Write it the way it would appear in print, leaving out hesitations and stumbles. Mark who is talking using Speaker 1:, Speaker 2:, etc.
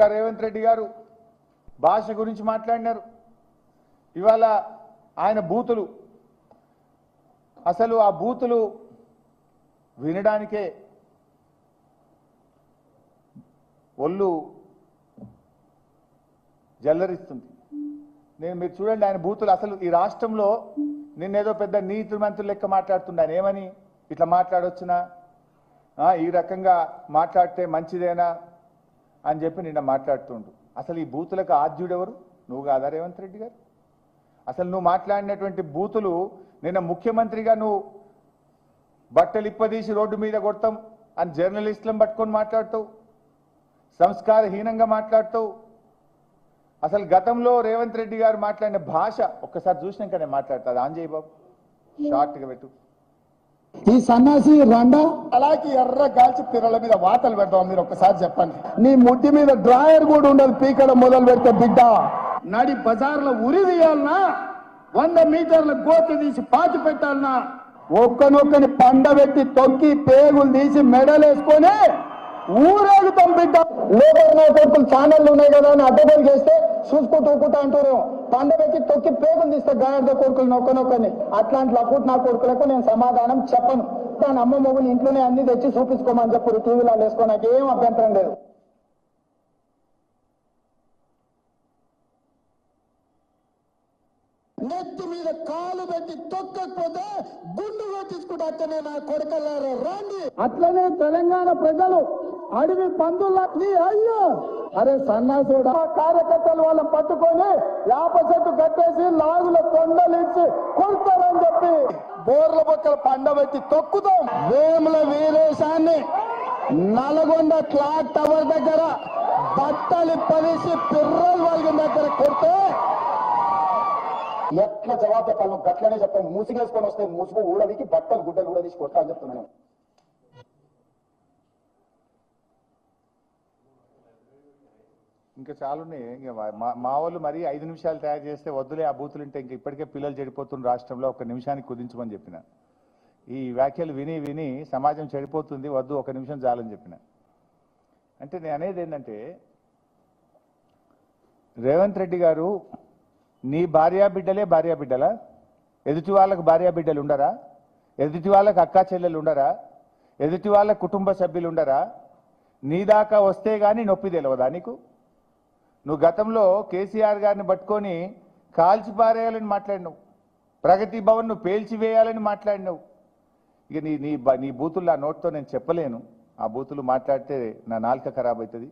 Speaker 1: రేవంత్ రెడ్డి గారు భాష గురించి మాట్లాడినారు. ఇవాళ ఆయన బూతులు, అసలు ఆ బూతులు వినడానికే ఒళ్ళు జల్లరిస్తుంది. మీరు చూడండి ఆయన బూతులు. అసలు ఈ రాష్ట్రంలో నిన్నేదో పెద్ద నీతి మంత్రులు లెక్క మాట్లాడుతుండే. ఆయన ఏమని ఇట్లా మాట్లాడొచ్చునా, ఈ రకంగా మాట్లాడితే మంచిదేనా అని చెప్పి నిన్న మాట్లాడుతుండు. అసలు ఈ బూతులకు ఆద్యుడెవరు? నువ్వు కాదా రేవంత్ రెడ్డి గారు? అసలు నువ్వు మాట్లాడినటువంటి బూతులు నిన్న ముఖ్యమంత్రిగా నువ్వు బట్టలు ఇప్పదీసి రోడ్డు మీద కొడతాం అని జర్నలిస్టులను పట్టుకొని మాట్లాడుతావు, సంస్కారహీనంగా మాట్లాడుతావు. అసలు గతంలో రేవంత్ రెడ్డి గారు మాట్లాడిన భాష ఒక్కసారి చూసినాక నేను మాట్లాడతాను. ఆంజయ్ బాబు షార్ట్గా పెట్టు.
Speaker 2: ఈ సన్నాసి రండా అలాగే ఎర్ర గాల్చి పిర్రల మీద వాతలు పెడతాం. మీరు ఒక్కసారి చెప్పండి. నీ ముడ్డి మీద డ్రాయర్ కూడా ఉండదు. పీకడం మొదలు పెడితే బిడ్డ నడి బజార్లో ఉరి తీయాలన్నా, 100 మీటర్ల గోతి తీసి పాతి పెట్టాలన్నా, ఒక్కనొక్కని పండబెట్టి తొక్కి పేగులు తీసి మెడలేసుకొని ఊరేగుతాం బిడ్డ. లేబర్ కొడుకులు ఛానళ్ళు ఉన్నాయి కదా అని అడ్డగోలు చేస్తే చూసుకుంటూ ఊకుంటా అంటారు. పండబెట్టి తొక్కి పేగులు తీస్తే గాడిద కొడుకులు నొక్కనొక్కని. అట్లాంటి లపుట్ నా కొడుకులకు నేను సమాధానం చెప్పను. దాని అమ్మ మొగులు ఇంట్లోనే అన్ని తెచ్చి చూపించుకోమని చెప్పారు. టీవీలో వేసుకో, నాకు ఏం అభ్యంతరం లేదు. నెత్తి మీద కాలు పెట్టి తొక్కకపోతే గుండు కొట్టించుకుంటా అక్కనే నా కొడుకల్లారా రండి. అట్లనే తెలంగాణ ప్రజలు అడవి పందుల్ని అయ్యో అరే సన్నాసుడా కార్యకర్తలు వాళ్ళని పట్టుకొని యాప చెట్టు కట్టేసి లాగుల తొండలిచ్చి కొడతారని చెప్పి బోర్ల పక్కల పండబెట్టి తొక్కుతాం. వేముల వీరేశాన్ని నల్గొండ క్లాక్ టవర్ దగ్గర బట్టలు పదిసి పిర్రలు వాళ్ళ దగ్గర కొడితే ఎట్లా జవాబు చెప్పాలి? గట్లనే చెప్పాను. మూసిగేసుకొని వస్తే మూసుకు ఊడదికి బట్టలు గుడ్డలు ఊడదీసి కొట్టా అని చెప్తున్నాను.
Speaker 1: ఇంకా చాలున్నాయి. ఇంకా మా వాళ్ళు మరి 5 నిమిషాలు తయారు చేస్తే వద్దులే ఆ బూతులుంటే ఇంక ఇప్పటికే పిల్లలు చెడిపోతున్న రాష్ట్రంలో 1 నిమిషానికి కుదించమని చెప్పిన. ఈ వ్యాఖ్యలు విని విని సమాజం చెడిపోతుంది, వద్దు 1 నిమిషం చాలని చెప్పిన. అంటే నేను అనేది ఏంటంటే, రేవంత్ రెడ్డి గారు నీ భార్యాబిడ్డలే భార్యాబిడ్డలా? ఎదుటి వాళ్ళకు భార్యాబిడ్డలు ఉండరా? ఎదుటి వాళ్ళకు అక్కా చెల్లెలు ఉండరా? ఎదుటి వాళ్ళ కుటుంబ సభ్యులు ఉండరా? నీ దాకా వస్తే కానీ నొప్పి తెలియదా నీకు? నువ్వు గతంలో కేసీఆర్ గారిని పట్టుకొని కాల్చిపారేయాలని మాట్లాడినావు, ప్రగతి భవన్ ను పేల్చివేయాలని మాట్లాడినావు. ఇక నీ బూతులు ఆ నోట్తో నేను చెప్పలేను. ఆ బూతులు మాట్లాడితే నా నాలుక ఖరాబ్ అవుతుంది.